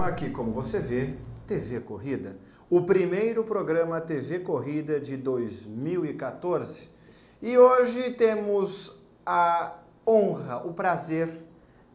programa aqui, como você vê, TV Corrida. O primeiro programa TV Corrida de 2014. E hoje temos a honra, o prazer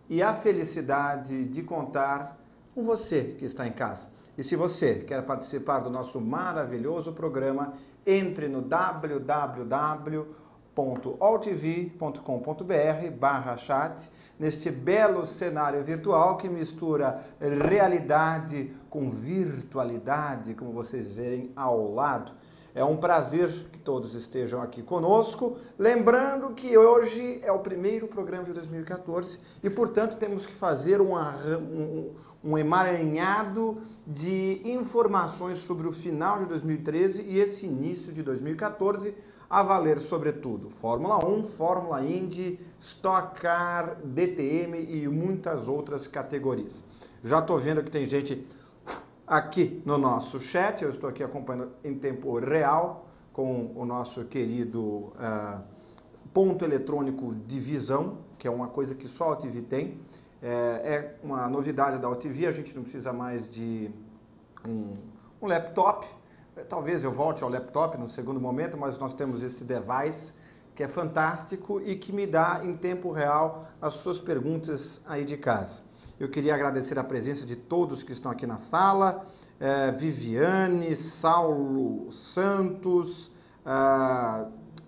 e a felicidade de contar com você que está em casa. E se você quer participar do nosso maravilhoso programa, entre no www.altv.com.br/chat, neste belo cenário virtual que mistura realidade com virtualidade, como vocês verem ao lado. É um prazer que todos estejam aqui conosco, lembrando que hoje é o primeiro programa de 2014 e, portanto, temos que fazer um emaranhado de informações sobre o final de 2013 e esse início de 2014, a valer, sobretudo, Fórmula 1, Fórmula Indy, Stock Car, DTM e muitas outras categorias. Já estou vendo que tem gente aqui no nosso chat, eu estou aqui acompanhando em tempo real com o nosso querido ponto eletrônico de visão, que é uma coisa que só a AltV tem. É uma novidade da AltV, a gente não precisa mais de um laptop. Talvez eu volte ao laptop no segundo momento, mas nós temos esse device que é fantástico e que me dá em tempo real as suas perguntas aí de casa. Eu queria agradecer a presença de todos que estão aqui na sala, Viviane, Saulo Santos,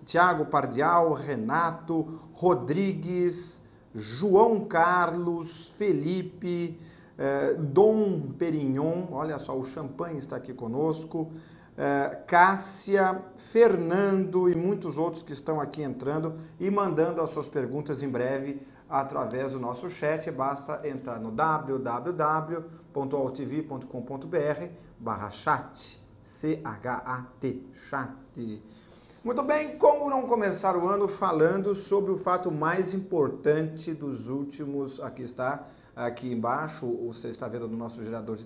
Tiago Pardial, Renato, Rodrigues, João Carlos, Felipe, Dom Perignon, olha só, o champanhe está aqui conosco, Cássia, Fernando e muitos outros que estão aqui entrando e mandando as suas perguntas em breve através do nosso chat. Basta entrar no www.altv.com.br/chat, C-H-A-T, chat. Muito bem, como não começar o ano falando sobre o fato mais importante dos últimos, aqui está, aqui embaixo, você está vendo no nosso gerador de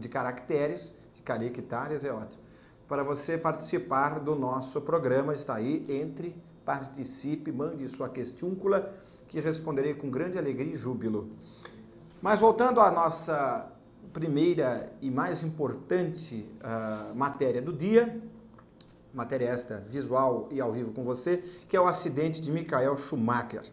caracteres, de caracteres, é ótimo. Para você participar do nosso programa, está aí, entre, participe, mande sua questúncula, que responderei com grande alegria e júbilo. Mas voltando à nossa primeira e mais importante matéria do dia, matéria esta visual e ao vivo com você, que é o acidente de Michael Schumacher.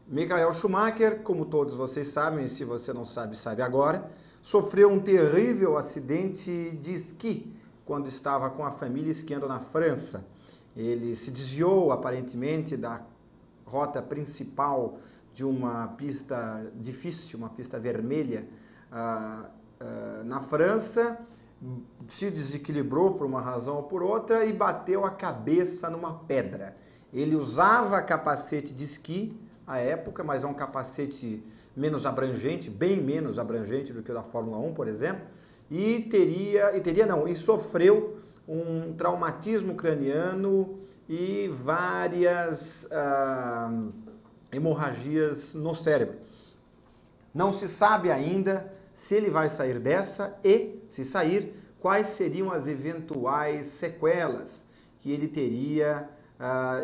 Michael Schumacher, como todos vocês sabem, e se você não sabe, sabe agora, sofreu um terrível acidente de esqui quando estava com a família esquiando na França. Ele se desviou, aparentemente, da rota principal de uma pista difícil, uma pista vermelha na França, se desequilibrou por uma razão ou por outra e bateu a cabeça numa pedra. Ele usava capacete de esqui à época, mas é um capacete menos abrangente, bem menos abrangente do que o da Fórmula 1, por exemplo, e sofreu um traumatismo craniano e várias hemorragias no cérebro. Não se sabe ainda se ele vai sair dessa e, se sair, quais seriam as eventuais sequelas que ele teria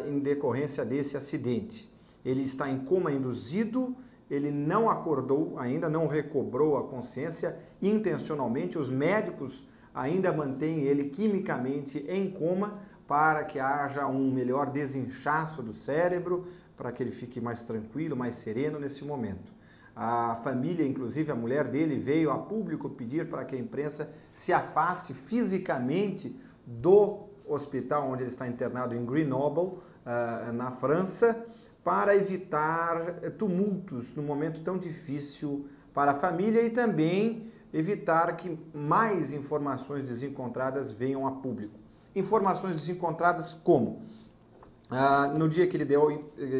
em decorrência desse acidente. Ele está em coma induzido, ele não acordou ainda, não recobrou a consciência intencionalmente. Os médicos ainda mantêm ele quimicamente em coma para que haja um melhor desinchaço do cérebro, para que ele fique mais tranquilo, mais sereno nesse momento. A família, inclusive a mulher dele, veio a público pedir para que a imprensa se afaste fisicamente do hospital onde ele está internado em Grenoble, na França, para evitar tumultos num momento tão difícil para a família e também evitar que mais informações desencontradas venham a público. Informações desencontradas como? No dia que ele deu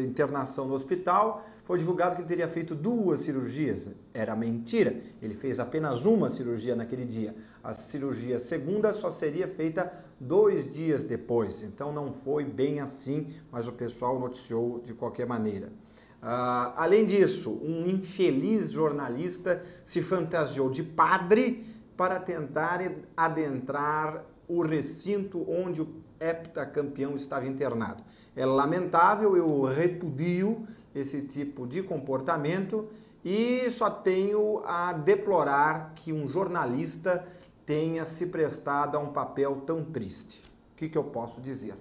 internação no hospital, foi divulgado que ele teria feito 2 cirurgias. Era mentira, ele fez apenas uma cirurgia naquele dia. A cirurgia segunda só seria feita 2 dias depois, então não foi bem assim, mas o pessoal noticiou de qualquer maneira. Além disso, um infeliz jornalista se fantasiou de padre para tentar adentrar o recinto onde o heptacampeão estava internado. É lamentável, eu repudio esse tipo de comportamento e só tenho a deplorar que um jornalista tenha se prestado a um papel tão triste. O que eu posso dizer?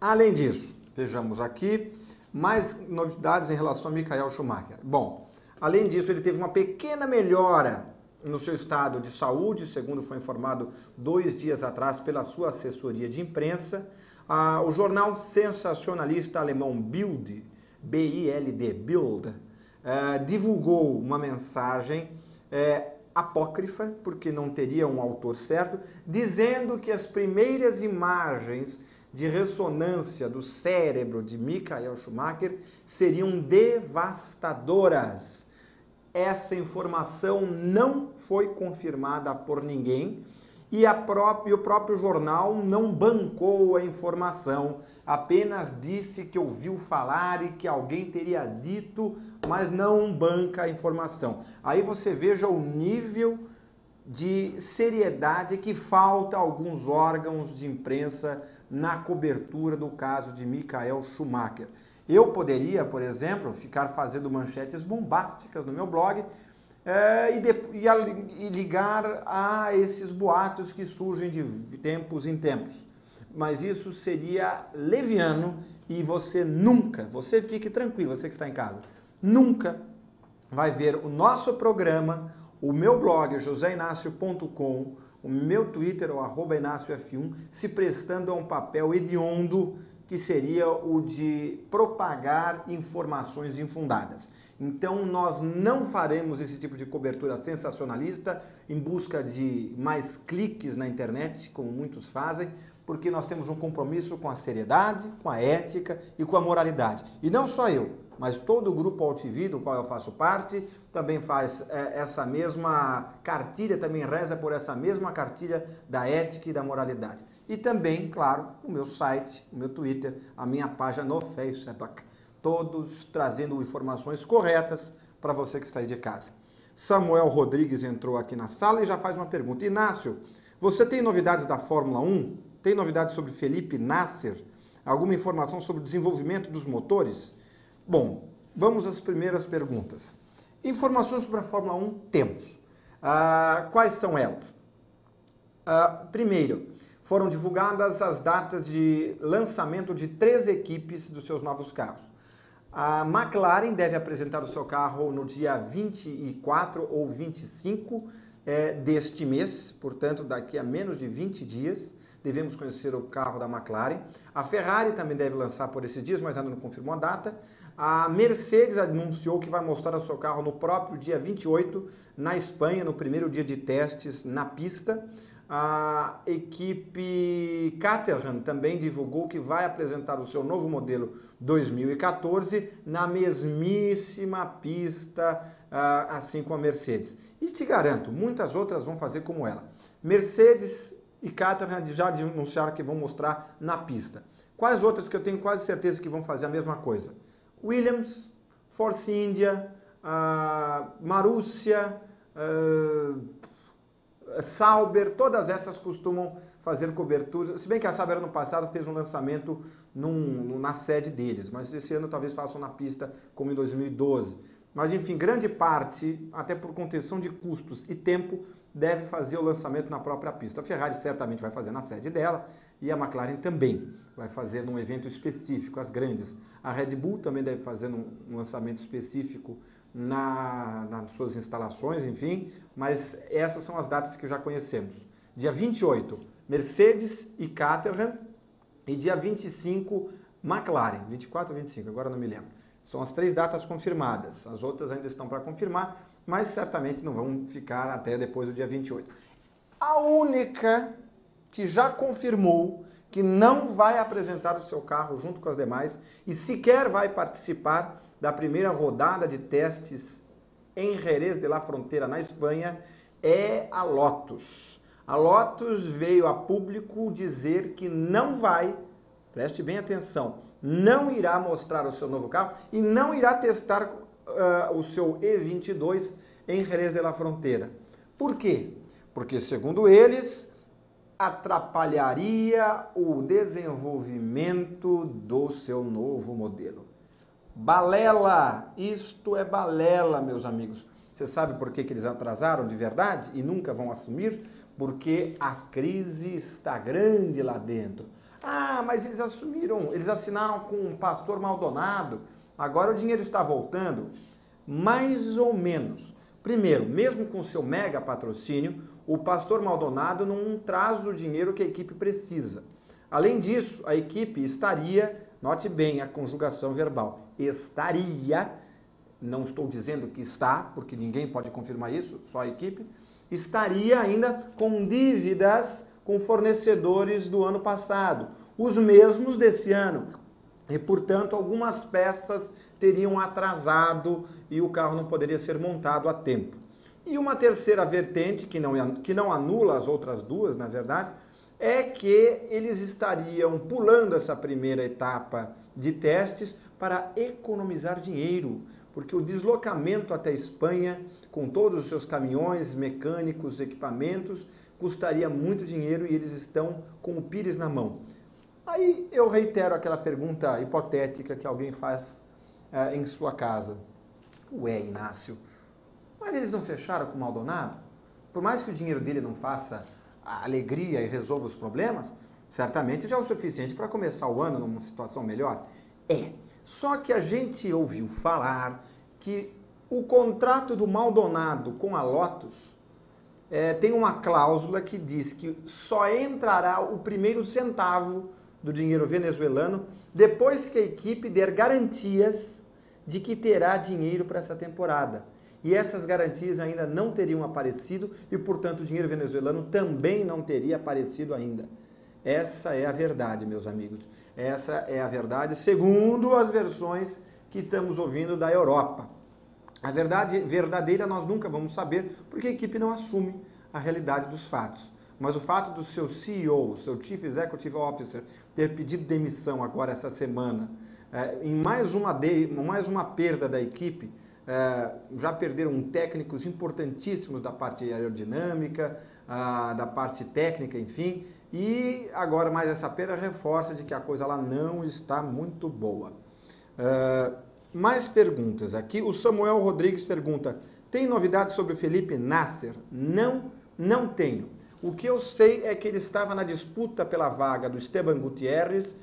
Além disso, vejamos aqui mais novidades em relação a Michael Schumacher. Bom, além disso, ele teve uma pequena melhora no seu estado de saúde, segundo foi informado 2 dias atrás pela sua assessoria de imprensa. O jornal sensacionalista alemão Bild, B-I-L-D, Bild, divulgou uma mensagem apócrifa, porque não teria um autor certo, dizendo que as primeiras imagens de ressonância do cérebro de Michael Schumacher seriam devastadoras. Essa informação não foi confirmada por ninguém e o próprio jornal não bancou a informação, apenas disse que ouviu falar e que alguém teria dito, mas não banca a informação. Aí você veja o nível de seriedade que falta a alguns órgãos de imprensa na cobertura do caso de Michael Schumacher. Eu poderia, por exemplo, ficar fazendo manchetes bombásticas no meu blog e ligar a esses boatos que surgem de tempos em tempos. Mas isso seria leviano e você fique tranquilo, você que está em casa, nunca vai ver o nosso programa, o meu blog, joseinácio.com, o meu Twitter, o @InácioF1, se prestando a um papel hediondo que seria o de propagar informações infundadas. Então, nós não faremos esse tipo de cobertura sensacionalista em busca de mais cliques na internet, como muitos fazem, porque nós temos um compromisso com a seriedade, com a ética e com a moralidade. E não só eu, mas todo o grupo AltV, do qual eu faço parte, também faz essa mesma cartilha, também reza por essa mesma cartilha da ética e da moralidade. E também, claro, o meu site, o meu Twitter, a minha página no Facebook, todos trazendo informações corretas para você que está aí de casa. Samuel Rodrigues entrou aqui na sala e já faz uma pergunta. Inácio, você tem novidades da Fórmula 1? Tem novidades sobre Felipe Nasser? Alguma informação sobre o desenvolvimento dos motores? Bom, vamos às primeiras perguntas. Informações sobre a Fórmula 1 temos. Quais são elas? Primeiro, foram divulgadas as datas de lançamento de 3 equipes dos seus novos carros. A McLaren deve apresentar o seu carro no dia 24 ou 25 deste mês, portanto, daqui a menos de 20 dias. Devemos conhecer o carro da McLaren. A Ferrari também deve lançar por esses dias, mas ainda não confirmou a data. A Mercedes anunciou que vai mostrar o seu carro no próprio dia 28, na Espanha, no primeiro dia de testes na pista. A equipe Caterham também divulgou que vai apresentar o seu novo modelo 2014 na mesmíssima pista, assim como a Mercedes. E te garanto, muitas outras vão fazer como ela. Mercedes e Caterham já anunciaram que vão mostrar na pista. Quais outras que eu tenho quase certeza que vão fazer a mesma coisa? Williams, Force India, Marussia, Sauber, todas essas costumam fazer cobertura, se bem que a Sauber ano passado fez um lançamento na sede deles, mas esse ano talvez façam na pista como em 2012. Mas enfim, grande parte, até por contenção de custos e tempo, deve fazer o lançamento na própria pista. A Ferrari certamente vai fazer na sede dela e a McLaren também vai fazer num evento específico, as grandes. A Red Bull também deve fazer um lançamento específico nas suas instalações, enfim, mas essas são as datas que já conhecemos. Dia 28, Mercedes e Caterham, e dia 25, McLaren, 24 ou 25, agora não me lembro. São as 3 datas confirmadas, as outras ainda estão para confirmar, mas certamente não vão ficar até depois do dia 28. A única que já confirmou que não vai apresentar o seu carro junto com as demais e sequer vai participar da primeira rodada de testes em Jerez de la Frontera, na Espanha, é a Lotus. A Lotus veio a público dizer que não vai, preste bem atenção, não irá mostrar o seu novo carro e não irá testar o seu E22 em Jerez de la Frontera. Por quê? Porque, segundo eles, atrapalharia o desenvolvimento do seu novo modelo. Balela! Isto é balela, meus amigos. Você sabe por que eles atrasaram de verdade e nunca vão assumir? Porque a crise está grande lá dentro. Ah, mas eles assumiram, eles assinaram com o pastor Maldonado, agora o dinheiro está voltando. Mais ou menos. Primeiro, mesmo com seu mega patrocínio, o pastor Maldonado não traz o dinheiro que a equipe precisa. Além disso, a equipe estaria, note bem a conjugação verbal, estaria, não estou dizendo que está, porque ninguém pode confirmar isso, só a equipe, estaria ainda com dívidas com fornecedores do ano passado, os mesmos desse ano. E, portanto, algumas peças teriam atrasado e o carro não poderia ser montado a tempo. E uma terceira vertente, que não anula as outras duas, na verdade, é que eles estariam pulando essa primeira etapa de testes para economizar dinheiro, porque o deslocamento até a Espanha, com todos os seus caminhões, mecânicos, equipamentos, custaria muito dinheiro e eles estão com o pires na mão. Aí eu reitero aquela pergunta hipotética que alguém faz em sua casa. Ué, Inácio, mas eles não fecharam com o Maldonado? Por mais que o dinheiro dele não faça a alegria e resolva os problemas, certamente já é o suficiente para começar o ano numa situação melhor. Só que a gente ouviu falar que o contrato do Maldonado com a Lotus tem uma cláusula que diz que só entrará o primeiro centavo do dinheiro venezuelano depois que a equipe der garantias de que terá dinheiro para essa temporada. E essas garantias ainda não teriam aparecido e, portanto, o dinheiro venezuelano também não teria aparecido ainda. Essa é a verdade, meus amigos. Essa é a verdade, segundo as versões que estamos ouvindo da Europa. A verdade verdadeira nós nunca vamos saber, porque a equipe não assume a realidade dos fatos. Mas o fato do seu CEO, o seu Chief Executive Officer, ter pedido demissão agora essa semana, em mais uma perda da equipe, já perderam técnicos importantíssimos da parte aerodinâmica, da parte técnica, enfim, e agora mais essa perda reforça de que a coisa lá não está muito boa. Mais perguntas aqui. O Samuel Rodrigues pergunta: tem novidades sobre o Felipe Nasser? Não tenho. O que eu sei é que ele estava na disputa pela vaga do Esteban Gutierrez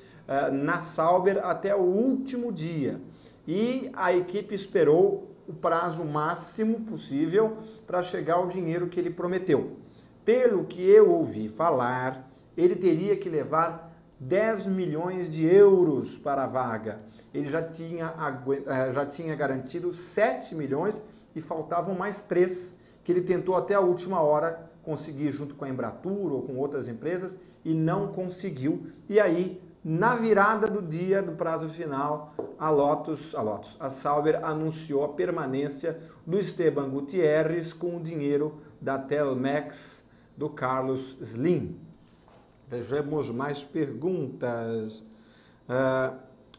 na Sauber até o último dia. E a equipe esperou o prazo máximo possível para chegar ao dinheiro que ele prometeu. Pelo que eu ouvi falar, ele teria que levar 10 milhões de euros para a vaga. Ele já tinha garantido 7 milhões e faltavam mais 3, que ele tentou até a última hora conseguir junto com a Embratur ou com outras empresas e não conseguiu. E aí, na virada do dia do prazo final, a Sauber anunciou a permanência do Esteban Gutierrez com o dinheiro da Telmex do Carlos Slim. Vejamos mais perguntas.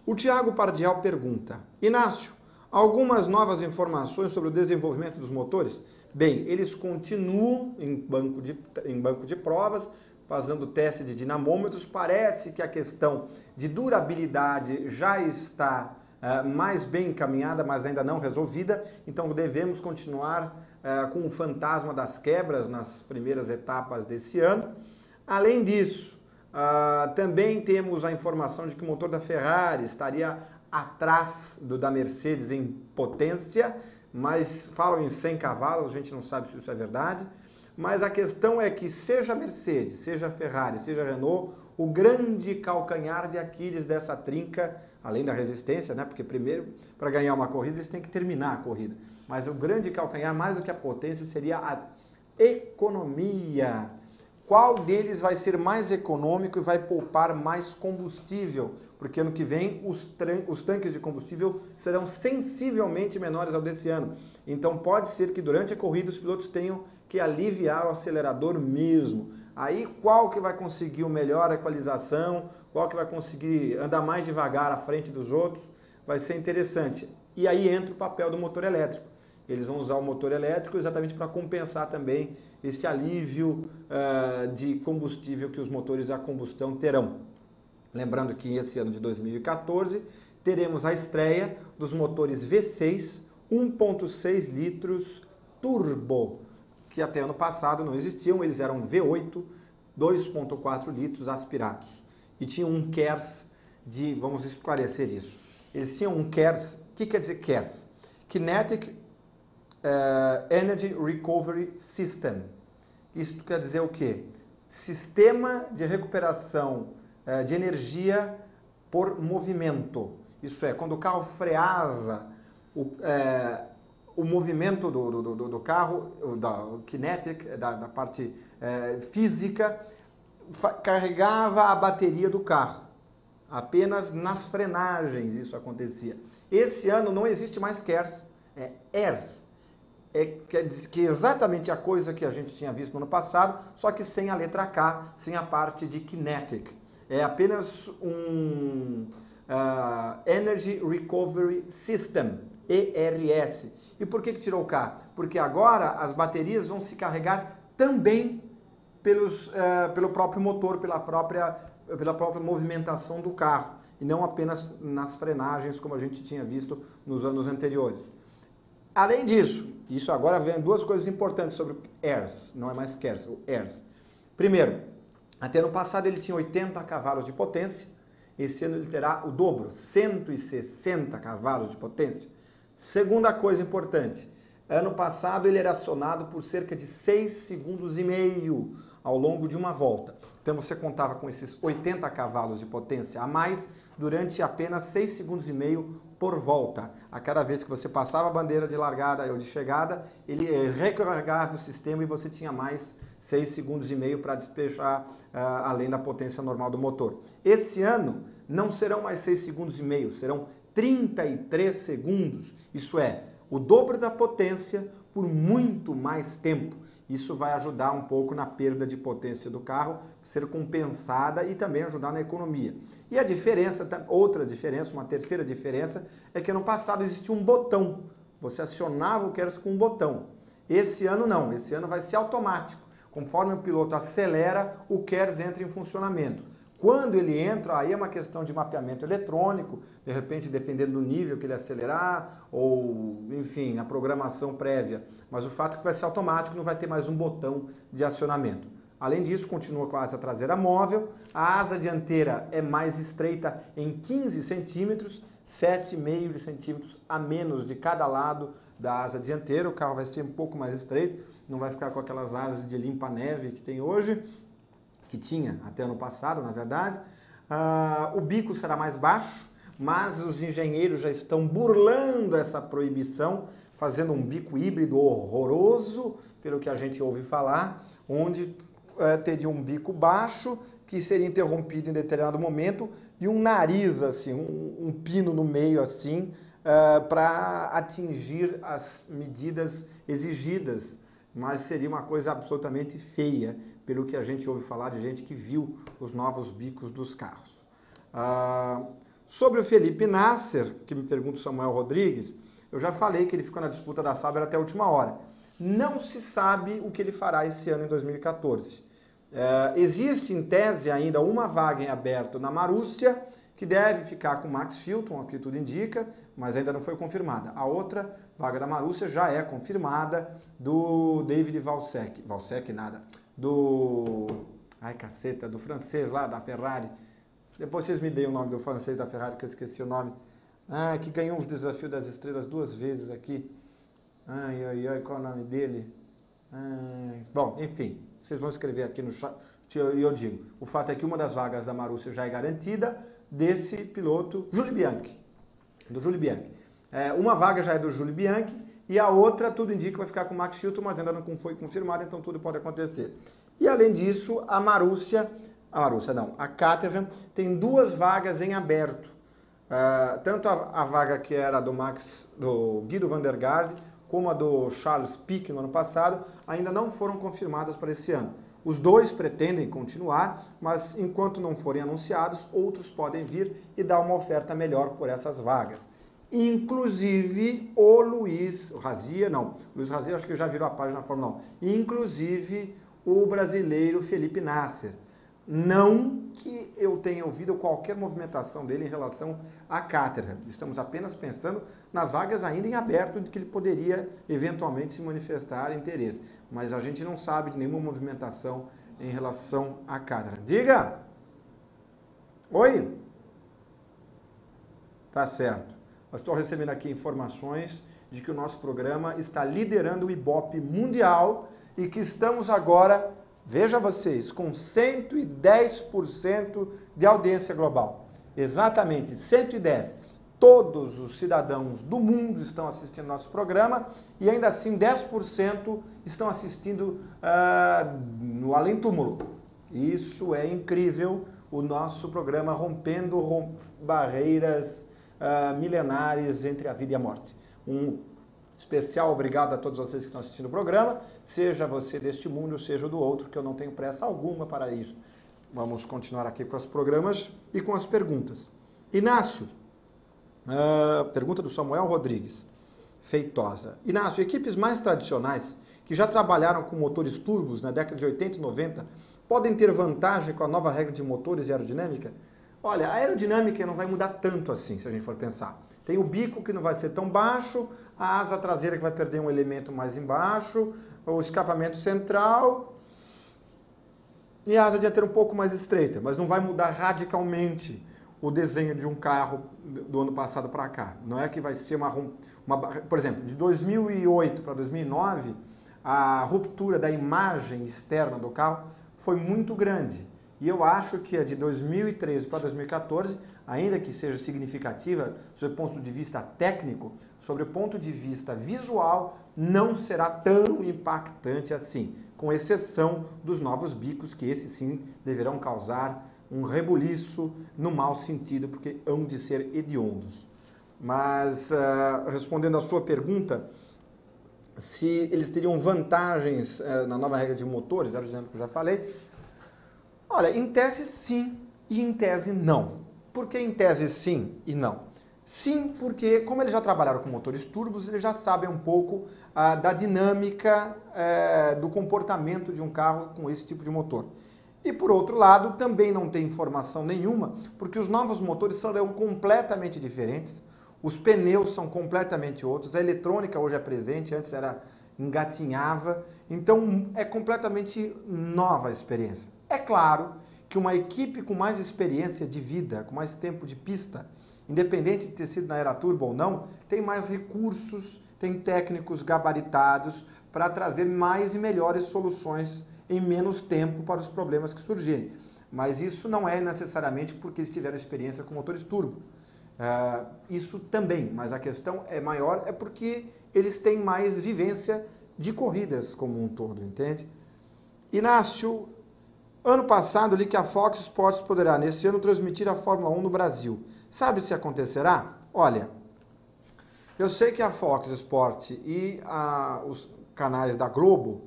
O Tiago Pardial pergunta: Inácio, algumas novas informações sobre o desenvolvimento dos motores? Bem, eles continuam em banco de provas, fazendo teste de dinamômetros. Parece que a questão de durabilidade já está mais bem encaminhada, mas ainda não resolvida. Então devemos continuar com o fantasma das quebras nas primeiras etapas desse ano. Além disso, também temos a informação de que o motor da Ferrari estaria atrás do da Mercedes em potência, mas falam em 100 cavalos, a gente não sabe se isso é verdade. Mas a questão é que seja a Mercedes, seja a Ferrari, seja a Renault, o grande calcanhar de Aquiles dessa trinca, além da resistência, né? Porque primeiro, para ganhar uma corrida, eles têm que terminar a corrida. Mas o grande calcanhar, mais do que a potência, seria a economia. Qual deles vai ser mais econômico e vai poupar mais combustível? Porque ano que vem os tanques de combustível serão sensivelmente menores ao desse ano. Então pode ser que durante a corrida os pilotos tenham que aliviar o acelerador mesmo. Aí qual que vai conseguir o melhor equalização, qual que vai conseguir andar mais devagar à frente dos outros, vai ser interessante. E aí entra o papel do motor elétrico. Eles vão usar o motor elétrico exatamente para compensar também esse alívio de combustível que os motores a combustão terão. Lembrando que esse ano de 2014 teremos a estreia dos motores V6 1.6 litros turbo, que até ano passado não existiam, eles eram V8 2.4 litros aspirados. E tinham um KERS vamos esclarecer isso. Eles tinham um KERS, o que quer dizer KERS? Kinetic Energy Recovery System. Isso quer dizer o quê? Sistema de recuperação de energia por movimento. Isso é, quando o carro freava, o movimento do carro, da kinetic, da parte física, carregava a bateria do carro. Apenas nas frenagens isso acontecia. Esse ano não existe mais KERS, é ERS. Que é exatamente a coisa que a gente tinha visto no ano passado, só que sem a letra K, sem a parte de kinetic. É apenas um Energy Recovery System, ERS. E por que tirou o K? Porque agora as baterias vão se carregar também pelo próprio motor, pela própria movimentação do carro, e não apenas nas frenagens, como a gente tinha visto nos anos anteriores. Além disso, isso agora vem duas coisas importantes sobre o ERS, não é mais KERS, o ERS. Primeiro, até ano passado ele tinha 80 cavalos de potência, esse ano ele terá o dobro, 160 cavalos de potência. Segunda coisa importante, ano passado ele era acionado por cerca de 6,5 segundos ao longo de uma volta. Então você contava com esses 80 cavalos de potência a mais durante apenas 6,5 segundos por volta. A cada vez que você passava a bandeira de largada ou de chegada, ele recarregava o sistema e você tinha mais 6,5 segundos para despejar além da potência normal do motor. Esse ano não serão mais 6,5 segundos, serão 33 segundos. Isso é, o dobro da potência por muito mais tempo. Isso vai ajudar um pouco na perda de potência do carro, ser compensada e também ajudar na economia. E a diferença, outra diferença, uma terceira diferença, é que ano passado existia um botão. Você acionava o KERS com um botão. Esse ano não, esse ano vai ser automático. Conforme o piloto acelera, o KERS entra em funcionamento. Quando ele entra, aí é uma questão de mapeamento eletrônico, de repente dependendo do nível que ele acelerar, ou enfim, a programação prévia. Mas o fato é que vai ser automático, não vai ter mais um botão de acionamento. Além disso, continua com a asa traseira móvel, a asa dianteira é mais estreita em 15 centímetros, 7,5 centímetros a menos de cada lado da asa dianteira. O carro vai ser um pouco mais estreito, não vai ficar com aquelas asas de limpa-neve que tem hoje, que tinha até ano passado, na verdade. O bico será mais baixo, mas os engenheiros já estão burlando essa proibição, fazendo um bico híbrido horroroso, pelo que a gente ouve falar, onde teria um bico baixo, que seria interrompido em determinado momento, e um nariz, assim, um pino no meio, assim, para atingir as medidas exigidas, mas seria uma coisa absolutamente feia, pelo que a gente ouve falar de gente que viu os novos bicos dos carros. Sobre o Felipe Nasser, que me pergunta o Samuel Rodrigues, eu já falei que ele ficou na disputa da Sauber até a última hora. Não se sabe o que ele fará esse ano em 2014. Existe, em tese, ainda uma vaga em aberto na Marussia, que deve ficar com Max Chilton, o que tudo indica, mas ainda não foi confirmada. A outra vaga da Marussia já é confirmada, do David Valsec. Valsec nada. Do francês lá, da Ferrari. Depois vocês me deem o nome do francês da Ferrari, que eu esqueci o nome. Que ganhou o Desafio das Estrelas 2 vezes aqui. Qual é o nome dele? Bom, enfim, vocês vão escrever aqui no chat e eu digo. O fato é que uma das vagas da Marussia já é garantida, desse piloto, Júlio Bianchi. Do Júlio Bianchi. Uma vaga já é do Júlio Bianchi e a outra, tudo indica que vai ficar com o Max Chilton, mas ainda não foi confirmada, então tudo pode acontecer. E além disso, a Caterham tem duas vagas em aberto. Tanto a vaga que era do Guido van der Garde, como a do Charles Pic no ano passado, ainda não foram confirmadas para esse ano. Os dois pretendem continuar, mas enquanto não forem anunciados, outros podem vir e dar uma oferta melhor por essas vagas. Inclusive o Luiz Razia acho que já virou a página na Fórmula 1, inclusive o brasileiro Felipe Nasser. Não que eu tenha ouvido qualquer movimentação dele em relação à cátedra. Estamos apenas pensando nas vagas ainda em aberto de que ele poderia eventualmente se manifestar interesse. Mas a gente não sabe de nenhuma movimentação em relação à cátedra. Diga! Oi? Tá certo. Eu estou recebendo aqui informações de que o nosso programa está liderando o Ibope mundial e que estamos agora, veja vocês, com 110% de audiência global. Exatamente, 110. Todos os cidadãos do mundo estão assistindo nosso programa e ainda assim 10% estão assistindo no além-túmulo. Isso é incrível, o nosso programa rompendo barreiras milenares entre a vida e a morte. Um especial obrigado a todos vocês que estão assistindo o programa, seja você deste mundo, seja do outro, que eu não tenho pressa alguma para ir. Vamos continuar aqui com os programas e com as perguntas. Inácio, pergunta do Samuel Rodrigues, Feitosa. Inácio, equipes mais tradicionais que já trabalharam com motores turbos na década de 80 e 90 podem ter vantagem com a nova regra de motores de aerodinâmica? Olha, a aerodinâmica não vai mudar tanto assim, se a gente for pensar. Tem o bico que não vai ser tão baixo, a asa traseira que vai perder um elemento mais embaixo, o escapamento central e a asa dianteira um pouco mais estreita, mas não vai mudar radicalmente o desenho de um carro do ano passado para cá. Não é que vai ser por exemplo, de 2008 para 2009, a ruptura da imagem externa do carro foi muito grande. E eu acho que a de 2013 para 2014, ainda que seja significativa, sob o ponto de vista técnico, sobre o ponto de vista visual, não será tão impactante assim, com exceção dos novos bicos, que esses sim deverão causar um rebuliço no mau sentido, porque hão de ser hediondos. Mas, respondendo à sua pergunta, se eles teriam vantagens na nova regra de motores, aerodinâmico que eu já falei, olha, em tese sim e em tese não. Por que em tese sim e não? Sim, porque como eles já trabalharam com motores turbos, eles já sabem um pouco da dinâmica do comportamento de um carro com esse tipo de motor. E por outro lado, também não tem informação nenhuma, porque os novos motores serão completamente diferentes, os pneus são completamente outros, a eletrônica hoje é presente, antes engatinhava, então é completamente nova a experiência. É claro que uma equipe com mais experiência de vida, com mais tempo de pista, independente de ter sido na era turbo ou não, tem mais recursos, tem técnicos gabaritados para trazer mais e melhores soluções em menos tempo para os problemas que surgirem. Mas isso não é necessariamente porque eles tiveram experiência com motores turbo. Isso também, mas a questão é maior, é porque eles têm mais vivência de corridas como um todo, entende? Inácio, ano passado li que a Fox Sports poderá, nesse ano, transmitir a Fórmula 1 no Brasil. Sabe se acontecerá? Olha, eu sei que a Fox Sports e os canais da Globo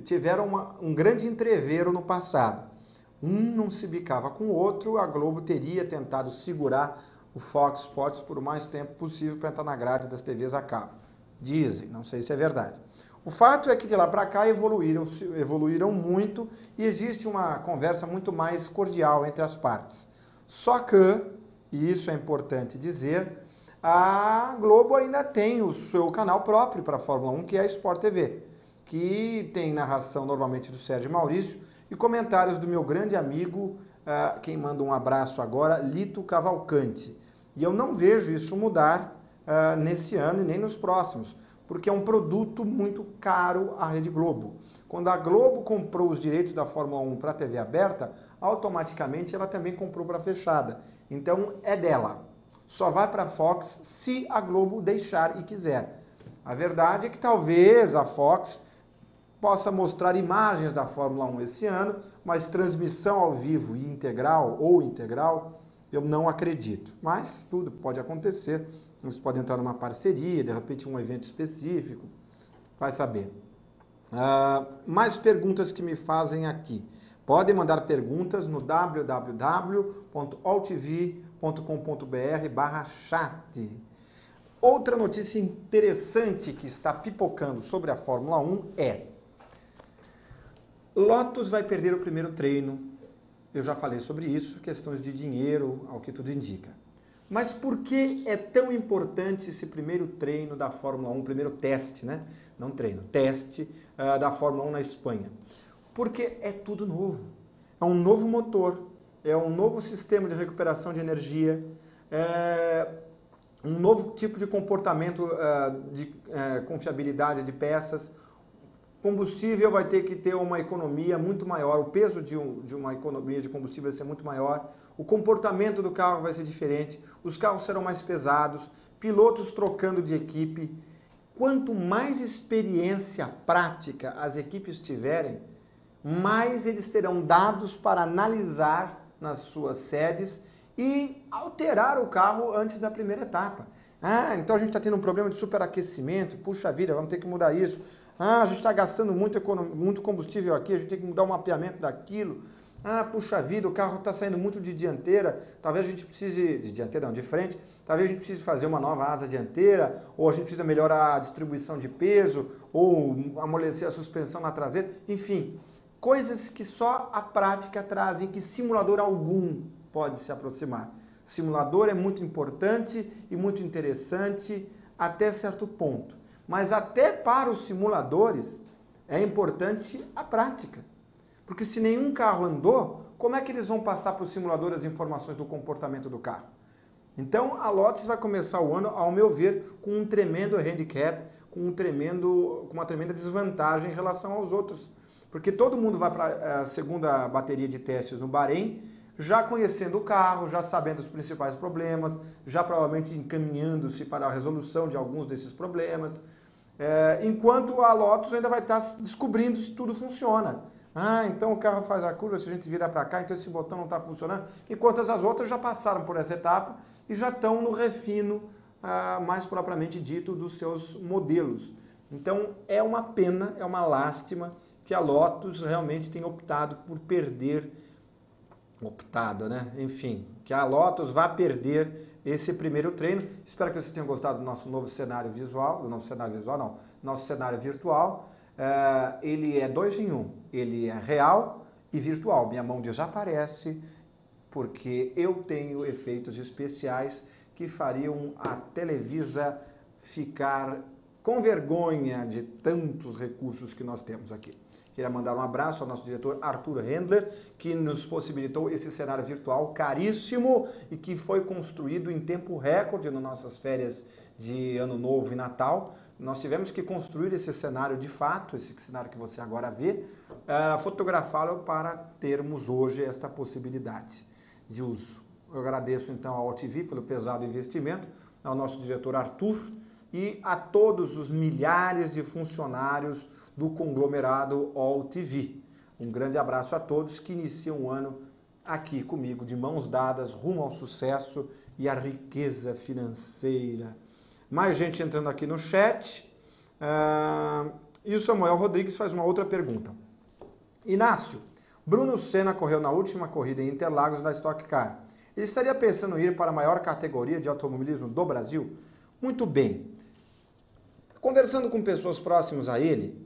tiveram um grande entrevero no passado. Um não se bicava com o outro, a Globo teria tentado segurar o Fox Sports por o mais tempo possível para entrar na grade das TVs a cabo. Dizem, não sei se é verdade. O fato é que de lá para cá evoluíram muito e existe uma conversa muito mais cordial entre as partes. Só que, e isso é importante dizer, a Globo ainda tem o seu canal próprio para a Fórmula 1, que é a Sport TV, que tem narração normalmente do Sérgio Maurício e comentários do meu grande amigo, quem manda um abraço agora, Lito Cavalcante. E eu não vejo isso mudar nesse ano e nem nos próximos, porque é um produto muito caro à Rede Globo. Quando a Globo comprou os direitos da Fórmula 1 para a TV aberta, automaticamente ela também comprou para a fechada. Então é dela. Só vai para a Fox se a Globo deixar e quiser. A verdade é que talvez a Fox possa mostrar imagens da Fórmula 1 esse ano, mas transmissão ao vivo e integral, eu não acredito. Mas tudo pode acontecer. Eles podem entrar numa parceria, de repente um evento específico, vai saber. Mais perguntas que me fazem aqui. Podem mandar perguntas no www.altv.com.br/chat. Outra notícia interessante que está pipocando sobre a Fórmula 1 é: Lotus vai perder o primeiro treino eu já falei sobre isso, questões de dinheiro, ao que tudo indica. Mas por que é tão importante esse primeiro treino da Fórmula 1, primeiro teste, né? Não treino, teste da Fórmula 1 na Espanha? Porque é tudo novo. É um novo motor, é um novo sistema de recuperação de energia, é um novo tipo de comportamento de confiabilidade de peças. Combustível vai ter que ter uma economia muito maior, o peso de uma economia de combustível vai ser muito maior, o comportamento do carro vai ser diferente, os carros serão mais pesados, pilotos trocando de equipe. Quanto mais experiência prática as equipes tiverem, mais eles terão dados para analisar nas suas sedes e alterar o carro antes da primeira etapa. Então a gente está tendo um problema de superaquecimento, puxa vida, vamos ter que mudar isso. A gente está gastando muito combustível aqui, a gente tem que mudar o mapeamento daquilo. Puxa vida, o carro está saindo muito de dianteira, talvez a gente precise, de dianteira não, de frente, talvez a gente precise fazer uma nova asa dianteira, ou a gente precisa melhorar a distribuição de peso, ou amolecer a suspensão na traseira, enfim, coisas que só a prática trazem, que simulador algum pode se aproximar. Simulador é muito importante e muito interessante até certo ponto. Mas até para os simuladores é importante a prática. Porque se nenhum carro andou, como é que eles vão passar para o simulador as informações do comportamento do carro? Então a Lotus vai começar o ano, ao meu ver, com um tremendo handicap, com uma tremenda desvantagem em relação aos outros. Porque todo mundo vai para a segunda bateria de testes no Bahrein, já conhecendo o carro, já sabendo os principais problemas, já provavelmente encaminhando-se para a resolução de alguns desses problemas, enquanto a Lotus ainda vai estar descobrindo se tudo funciona. Então o carro faz a curva, se a gente virar para cá, então esse botão não está funcionando, enquanto as outras já passaram por essa etapa e já estão no refino mais propriamente dito dos seus modelos. Então é uma pena, é uma lástima que a Lotus realmente tenha optado por perder que a Lotus vá perder esse primeiro treino. Espero que vocês tenham gostado do nosso novo cenário visual, nosso cenário virtual. Ele é 2 em 1, ele é real e virtual. Minha mão desaparece porque eu tenho efeitos especiais que fariam a Televisa ficar com vergonha de tantos recursos que nós temos aqui. Queria mandar um abraço ao nosso diretor Arthur Handler, que nos possibilitou esse cenário virtual caríssimo e que foi construído em tempo recorde nas nossas férias de Ano Novo e Natal. Nós tivemos que construir esse cenário de fato, esse cenário que você agora vê, fotografá-lo para termos hoje esta possibilidade de uso. Eu agradeço então ao AllTV pelo pesado investimento, ao nosso diretor Arthur e a todos os milhares de funcionários do conglomerado AllTV. Um grande abraço a todos que iniciam o ano aqui comigo, de mãos dadas, rumo ao sucesso e à riqueza financeira. Mais gente entrando aqui no chat. E o Samuel Rodrigues faz uma outra pergunta. Inácio, Bruno Senna correu na última corrida em Interlagos da Stock Car. Ele estaria pensando em ir para a maior categoria de automobilismo do Brasil? Muito bem. Conversando com pessoas próximas a ele,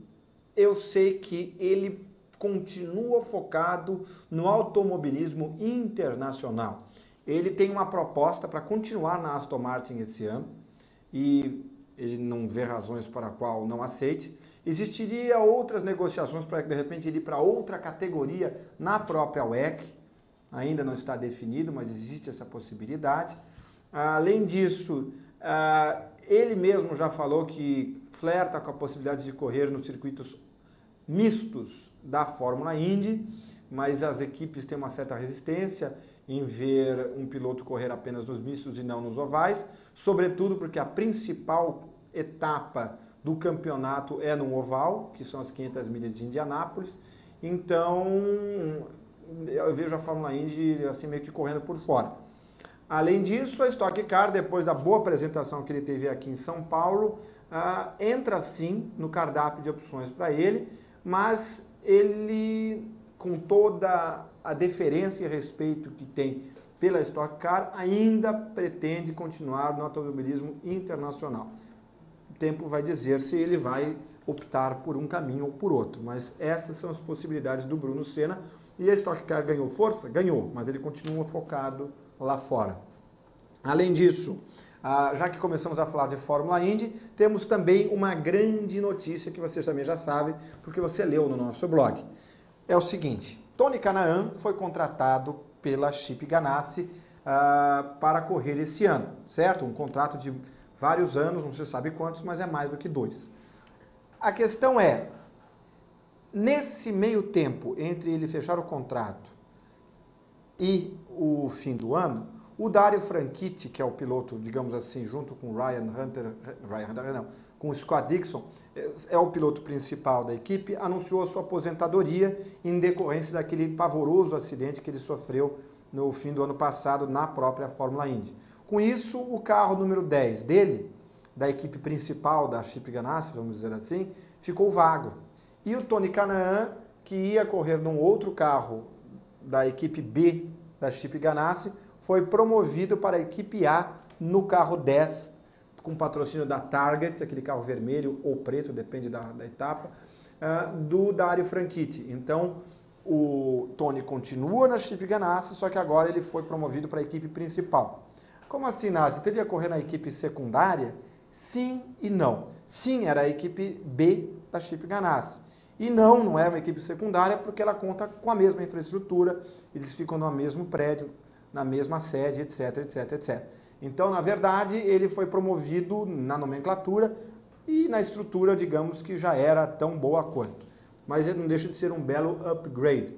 eu sei que ele continua focado no automobilismo internacional. Ele tem uma proposta para continuar na Aston Martin esse ano e ele não vê razões para a qual não aceite. Existiria outras negociações para, de repente, ele ir para outra categoria na própria WEC. Ainda não está definido, mas existe essa possibilidade. Além disso, ele mesmo já falou que flerta com a possibilidade de correr nos circuitos mistos da Fórmula Indy, mas as equipes têm uma certa resistência em ver um piloto correr apenas nos mistos e não nos ovais, sobretudo porque a principal etapa do campeonato é no oval, que são as 500 milhas de Indianápolis. Então, eu vejo a Fórmula Indy assim meio que correndo por fora. Além disso, a Stock Car, depois da boa apresentação que ele teve aqui em São Paulo, entra sim no cardápio de opções para ele, mas ele, com toda a deferência e respeito que tem pela Stock Car, ainda pretende continuar no automobilismo internacional. O tempo vai dizer se ele vai optar por um caminho ou por outro, mas essas são as possibilidades do Bruno Senna. E a Stock Car ganhou força? Ganhou, mas ele continua focado lá fora. Além disso, já que começamos a falar de Fórmula Indy, temos também uma grande notícia que vocês também já sabem, porque você leu no nosso blog. É o seguinte, Tony Kanaan foi contratado pela Chip Ganassi para correr esse ano, certo? Um contrato de vários anos, não se sabe quantos, mas é mais do que 2. A questão é, nesse meio tempo entre ele fechar o contrato e o fim do ano, o Dario Franchitti, que é o piloto, digamos assim, junto com o com o Scott Dixon, é o piloto principal da equipe, anunciou a sua aposentadoria em decorrência daquele pavoroso acidente que ele sofreu no fim do ano passado na própria Fórmula Indy. Com isso, o carro número 10 dele, da equipe principal da Chip Ganassi, vamos dizer assim, ficou vago. E o Tony Kanaan, que ia correr num outro carro da equipe B da Chip Ganassi, foi promovido para a equipe A no carro 10, com patrocínio da Target, aquele carro vermelho ou preto, depende da etapa, do Dario Franchitti. Então, o Tony continua na Chip Ganassi, só que agora ele foi promovido para a equipe principal. Como assim, Nazi? Então ele ia correr na equipe secundária? Sim e não. Sim, era a equipe B da Chip Ganassi. E não é uma equipe secundária porque ela conta com a mesma infraestrutura, eles ficam no mesmo prédio, na mesma sede, etc, etc, etc. Então, na verdade, ele foi promovido na nomenclatura e na estrutura, digamos, que já era tão boa quanto. Mas ele não deixa de ser um belo upgrade.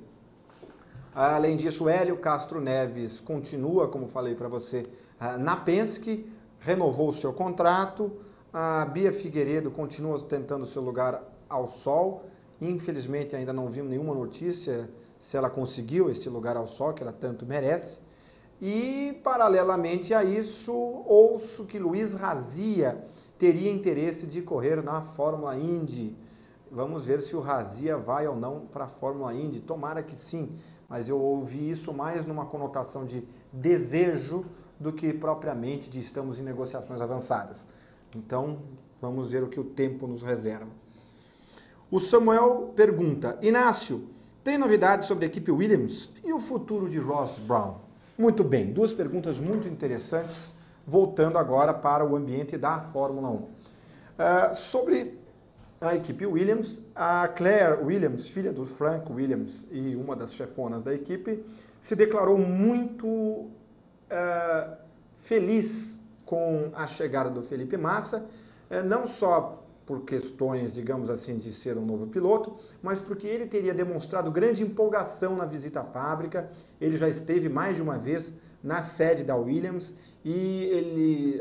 Além disso, o Hélio Castro Neves continua, como falei para você, na Penske, renovou o seu contrato. A Bia Figueiredo continua tentando seu lugar ao sol. Infelizmente, ainda não vimos nenhuma notícia se ela conseguiu este lugar ao sol, que ela tanto merece. E, paralelamente a isso, ouço que Luiz Razia teria interesse de correr na Fórmula Indy. Vamos ver se o Razia vai ou não para a Fórmula Indy. Tomara que sim, mas eu ouvi isso mais numa conotação de desejo do que propriamente de estamos em negociações avançadas. Então, vamos ver o que o tempo nos reserva. O Samuel pergunta, Inácio, tem novidades sobre a equipe Williams e o futuro de Ross Brown? Muito bem, duas perguntas muito interessantes, voltando agora para o ambiente da Fórmula 1. Sobre a equipe Williams, a Claire Williams, filha do Frank Williams e uma das chefonas da equipe, se declarou muito feliz com a chegada do Felipe Massa, não só por questões, digamos assim, de ser um novo piloto, mas porque ele teria demonstrado grande empolgação na visita à fábrica. Ele já esteve mais de uma vez na sede da Williams e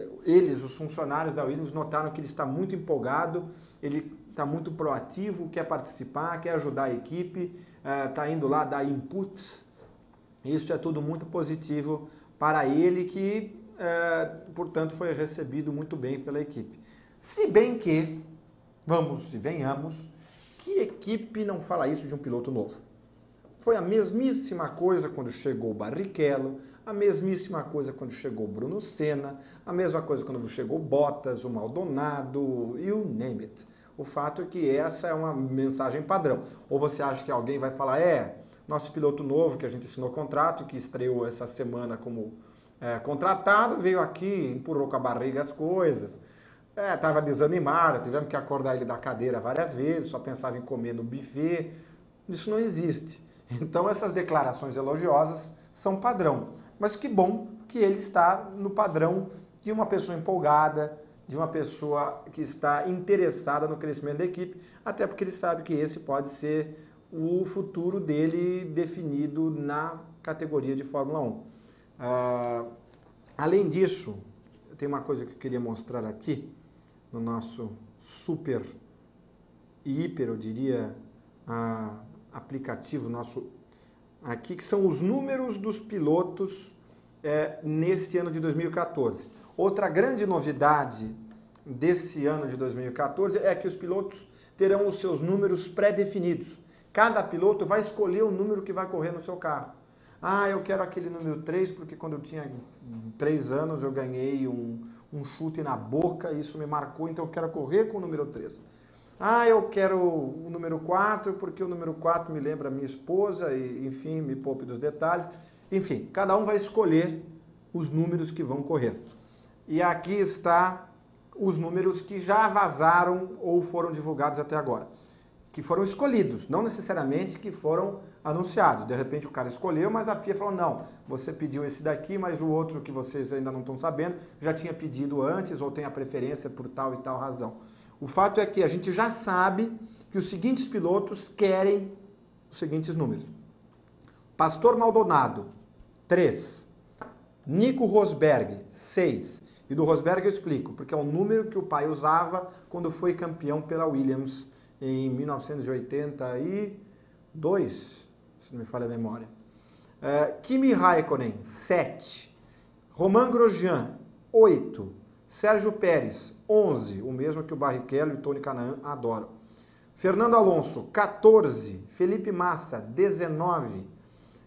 os funcionários da Williams, notaram que ele está muito empolgado, ele está muito proativo, quer participar, quer ajudar a equipe, está indo lá dar inputs. Isso é tudo muito positivo para ele, que, portanto, foi recebido muito bem pela equipe. Se bem que, vamos e venhamos, que equipe não fala isso de um piloto novo? Foi a mesmíssima coisa quando chegou o Barrichello, a mesmíssima coisa quando chegou o Bruno Senna, a mesma coisa quando chegou o Bottas, o Maldonado, you name it. O fato é que essa é uma mensagem padrão. Ou você acha que alguém vai falar, nosso piloto novo que a gente assinou contrato, que estreou essa semana como contratado, veio aqui, empurrou com a barriga as coisas, estava desanimado, tivemos que acordar ele da cadeira várias vezes, só pensava em comer no buffet. Isso não existe. Então essas declarações elogiosas são padrão. Mas que bom que ele está no padrão de uma pessoa empolgada, de uma pessoa que está interessada no crescimento da equipe, até porque ele sabe que esse pode ser o futuro dele definido na categoria de Fórmula 1. Além disso, tem uma coisa que eu queria mostrar aqui, no nosso super e hiper, eu diria, aplicativo nosso aqui, que são os números dos pilotos neste ano de 2014. Outra grande novidade desse ano de 2014 é que os pilotos terão os seus números pré-definidos. Cada piloto vai escolher o número que vai correr no seu carro. Eu quero aquele número 3 porque quando eu tinha 3 anos eu ganhei um chute na boca, isso me marcou, então eu quero correr com o número 3. Ah, eu quero o número 4 porque o número 4 me lembra a minha esposa e, enfim, me poupe dos detalhes. Enfim, cada um vai escolher os números que vão correr. E aqui está os números que já vazaram ou foram divulgados até agora. Que foram escolhidos, não necessariamente que foram anunciados. De repente o cara escolheu, mas a FIA falou, não, você pediu esse daqui, mas o outro que vocês ainda não estão sabendo, já tinha pedido antes ou tem a preferência por tal e tal razão. O fato é que a gente já sabe que os seguintes pilotos querem os seguintes números. Pastor Maldonado, 3. Nico Rosberg, 6. E do Rosberg eu explico, porque é o número que o pai usava quando foi campeão pela Williams em 1982, se não me falha a memória. Kimi Raikkonen, 7. Romain Grosjean, 8. Sérgio Pérez, 11, o mesmo que o Barrichello e o Tony Kanaan adoram. Fernando Alonso, 14. Felipe Massa, 19.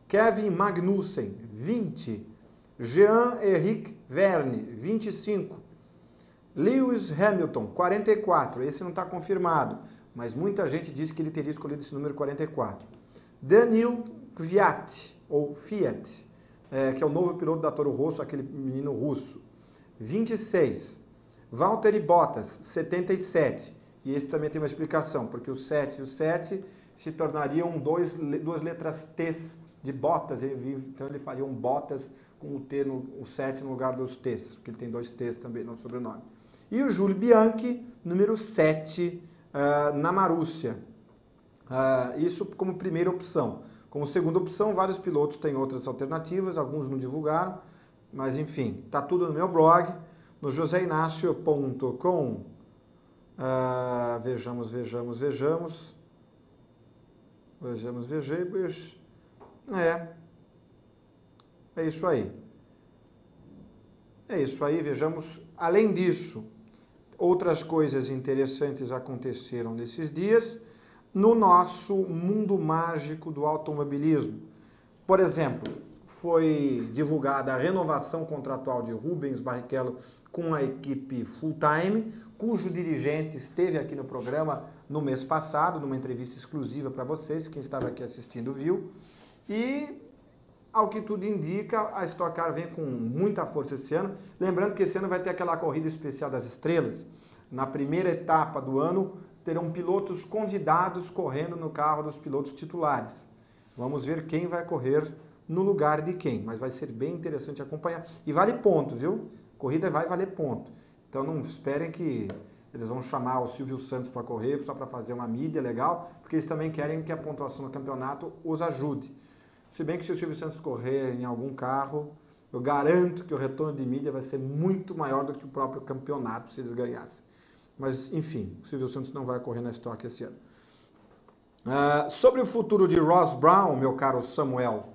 Kevin Magnussen, 20. Jean-Éric Vergne, 25. Lewis Hamilton, 44. Esse não está confirmado, mas muita gente diz que ele teria escolhido esse número 44. Daniil Kvyat, ou Fiat, que é o novo piloto da Toro Rosso, aquele menino russo, 26. Valtteri Bottas, 77. E esse também tem uma explicação, porque o 7 e o 7 se tornariam duas letras T's de Bottas, então ele faria um Bottas com o T, o 7 no lugar dos T's, porque ele tem 2 T's também no sobrenome. E o Júlio Bianchi, número 7, na Marússia. Isso como primeira opção. Como segunda opção, vários pilotos têm outras alternativas, alguns não divulgaram, mas enfim, está tudo no meu blog, no joseinácio.com. Vejamos. É isso aí. Vejamos. Além disso, outras coisas interessantes aconteceram nesses dias no nosso mundo mágico do automobilismo. Por exemplo, foi divulgada a renovação contratual de Rubens Barrichello com a equipe full-time, cujo dirigente esteve aqui no programa no mês passado, numa entrevista exclusiva para vocês, quem estava aqui assistindo viu. E, ao que tudo indica, a Stock Car vem com muita força esse ano. Lembrando que esse ano vai ter aquela corrida especial das estrelas. Na primeira etapa do ano, terão pilotos convidados correndo no carro dos pilotos titulares. Vamos ver quem vai correr no lugar de quem, mas vai ser bem interessante acompanhar. E vale ponto, viu? Corrida vai valer ponto. Então não esperem que eles vão chamar o Silvio Santos para correr só para fazer uma mídia legal, porque eles também querem que a pontuação do campeonato os ajude. Se bem que se o Silvio Santos correr em algum carro, eu garanto que o retorno de mídia vai ser muito maior do que o próprio campeonato se eles ganhassem. Mas, enfim, o Silvio Santos não vai correr na Stock esse ano. Sobre o futuro de Ross Brown, meu caro Samuel,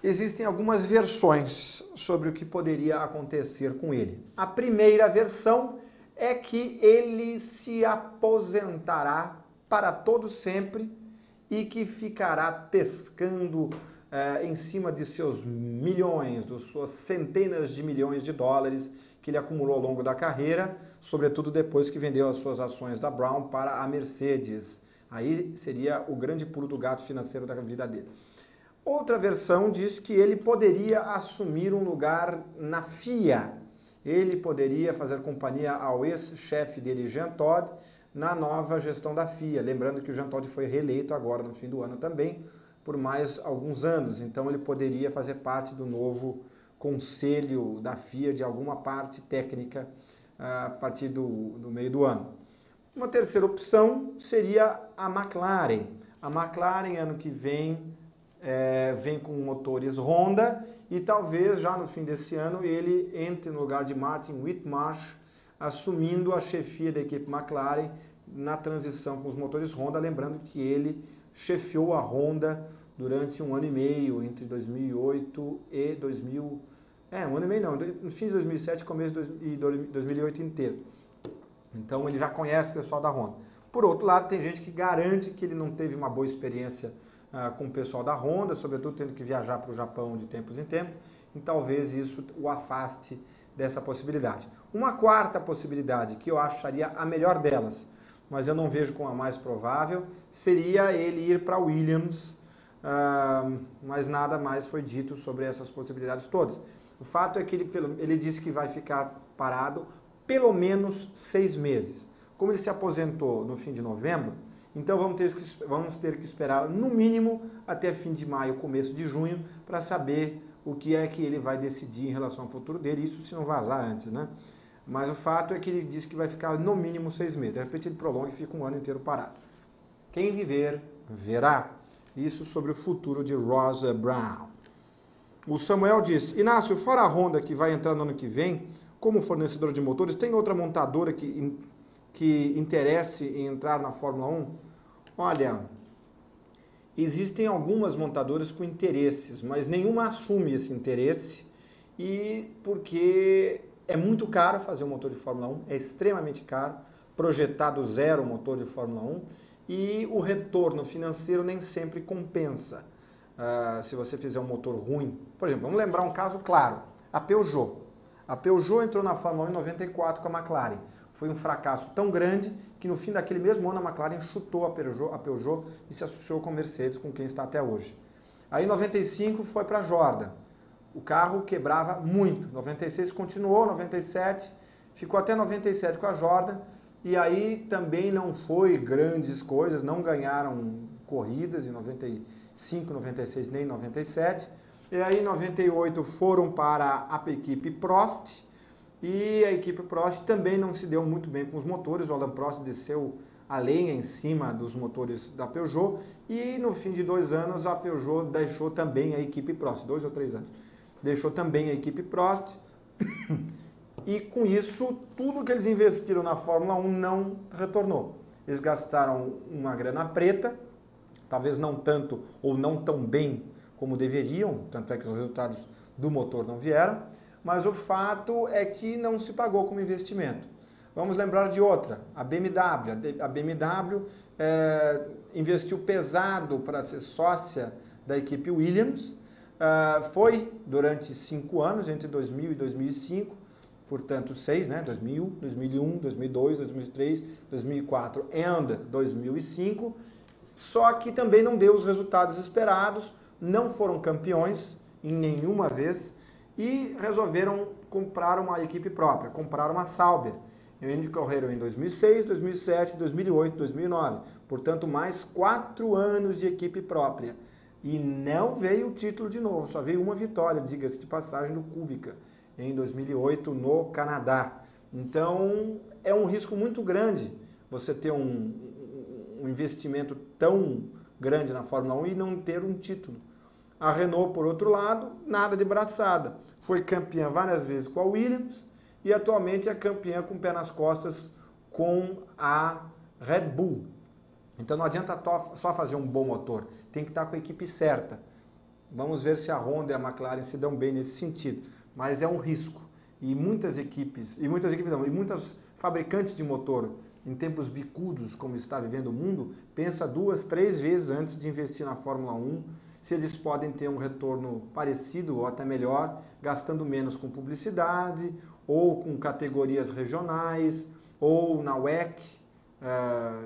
existem algumas versões sobre o que poderia acontecer com ele. A primeira versão é que ele se aposentará para todo sempre e que ficará pescando em cima de seus milhões, das suas centenas de milhões de dólares que ele acumulou ao longo da carreira, sobretudo depois que vendeu as suas ações da Brown para a Mercedes. Aí seria o grande pulo do gato financeiro da vida dele. Outra versão diz que ele poderia assumir um lugar na FIA. Ele poderia fazer companhia ao ex-chefe dele, Jean Todt, na nova gestão da FIA. Lembrando que o Jean Todt foi reeleito agora no fim do ano também, por mais alguns anos. Então ele poderia fazer parte do novo conselho da FIA, de alguma parte técnica, a partir do meio do ano. Uma terceira opção seria a McLaren. A McLaren, ano que vem com motores Honda e talvez já no fim desse ano ele entre no lugar de Martin Whitmarsh, assumindo a chefia da equipe McLaren na transição com os motores Honda, lembrando que ele chefiou a Honda durante 1 ano e meio, entre 2008 e 2000, 1 ano e meio não, no fim de 2007, começo de 2008 inteiro. Então ele já conhece o pessoal da Honda. Por outro lado, tem gente que garante que ele não teve uma boa experiência com o pessoal da Honda, sobretudo tendo que viajar para o Japão de tempos em tempos, e talvez isso o afaste dessa possibilidade. Uma quarta possibilidade, que eu acharia a melhor delas, mas eu não vejo como a mais provável. Seria ele ir para Williams, mas nada mais foi dito sobre essas possibilidades todas. O fato é que ele disse que vai ficar parado pelo menos 6 meses. Como ele se aposentou no fim de novembro, então vamos ter que esperar no mínimo até fim de maio, começo de junho, para saber o que é que ele vai decidir em relação ao futuro dele, isso se não vazar antes, né? Mas o fato é que ele disse que vai ficar no mínimo 6 meses. De repente ele prolonga e fica um ano inteiro parado. Quem viver, verá. Isso sobre o futuro de Ross Brown. O Samuel diz: Inácio, fora a Honda que vai entrar no ano que vem, como fornecedor de motores, tem outra montadora que interesse em entrar na Fórmula 1? Olha, existem algumas montadoras com interesses, mas nenhuma assume esse interesse, e porque é muito caro fazer um motor de Fórmula 1, é extremamente caro, projetar do zero um motor de Fórmula 1, e o retorno financeiro nem sempre compensa. Se você fizer um motor ruim. Por exemplo, vamos lembrar um caso claro, a Peugeot. A Peugeot entrou na Fórmula 1 em 94 com a McLaren. Foi um fracasso tão grande que no fim daquele mesmo ano a McLaren chutou a Peugeot e se associou com a Mercedes, com quem está até hoje. Aí em 95 foi para a Jordan. O carro quebrava muito. 96 continuou, 97, ficou até 97 com a Jordan, e aí também não foi grandes coisas, não ganharam corridas em 95, 96 nem 97. E aí em 98 foram para a equipe Prost, e a equipe Prost também não se deu muito bem com os motores. O Alain Prost desceu a lenha em cima dos motores da Peugeot, e no fim de 2 anos a Peugeot deixou também a equipe Prost, 2 ou 3 anos. Deixou também a equipe Prost, e com isso tudo que eles investiram na Fórmula 1 não retornou. Eles gastaram uma grana preta, talvez não tanto ou não tão bem como deveriam, tanto é que os resultados do motor não vieram, mas o fato é que não se pagou como investimento. Vamos lembrar de outra, a BMW. A BMW investiu pesado para ser sócia da equipe Williams, foi durante 5 anos, entre 2000 e 2005, portanto 6, né? 2000, 2001, 2002, 2003, 2004 e 2005, só que também não deu os resultados esperados, não foram campeões em nenhuma vez e resolveram comprar uma equipe própria, compraram uma Sauber. Eles correram em 2006, 2007, 2008, 2009, portanto mais 4 anos de equipe própria. E não veio o título de novo, só veio uma vitória, diga-se de passagem, do Kubica, em 2008 no Canadá. Então é um risco muito grande você ter um investimento tão grande na Fórmula 1 e não ter um título. A Renault, por outro lado, nada de braçada. Foi campeã várias vezes com a Williams e atualmente é campeã com o pé nas costas com a Red Bull. Então não adianta só fazer um bom motor, tem que estar com a equipe certa. Vamos ver se a Honda e a McLaren se dão bem nesse sentido, mas é um risco. E muitas fabricantes de motor, em tempos bicudos como está vivendo o mundo, pensa 2, 3 vezes antes de investir na Fórmula 1, se eles podem ter um retorno parecido ou até melhor, gastando menos com publicidade, ou com categorias regionais, ou na WEC,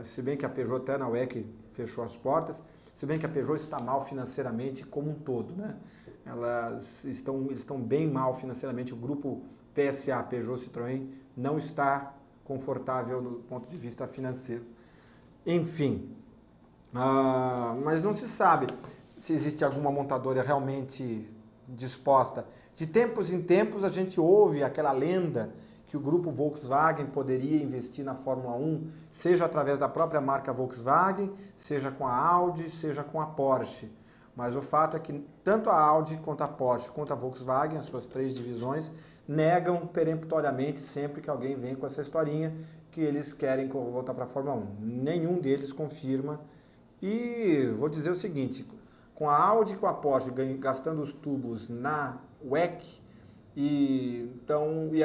se bem que a Peugeot até na WEC fechou as portas, se bem que a Peugeot está mal financeiramente como um todo, né? Eles estão bem mal financeiramente, o grupo PSA, Peugeot Citroën, não está confortável do ponto de vista financeiro. Enfim, mas não se sabe se existe alguma montadora realmente disposta. De tempos em tempos a gente ouve aquela lenda que o grupo Volkswagen poderia investir na Fórmula 1, seja através da própria marca Volkswagen, seja com a Audi, seja com a Porsche. Mas o fato é que tanto a Audi, quanto a Porsche, quanto a Volkswagen, as suas 3 divisões, negam peremptoriamente sempre que alguém vem com essa historinha que eles querem voltar para a Fórmula 1. Nenhum deles confirma. E vou dizer o seguinte, com a Audi e com a Porsche gastando os tubos na WEC, e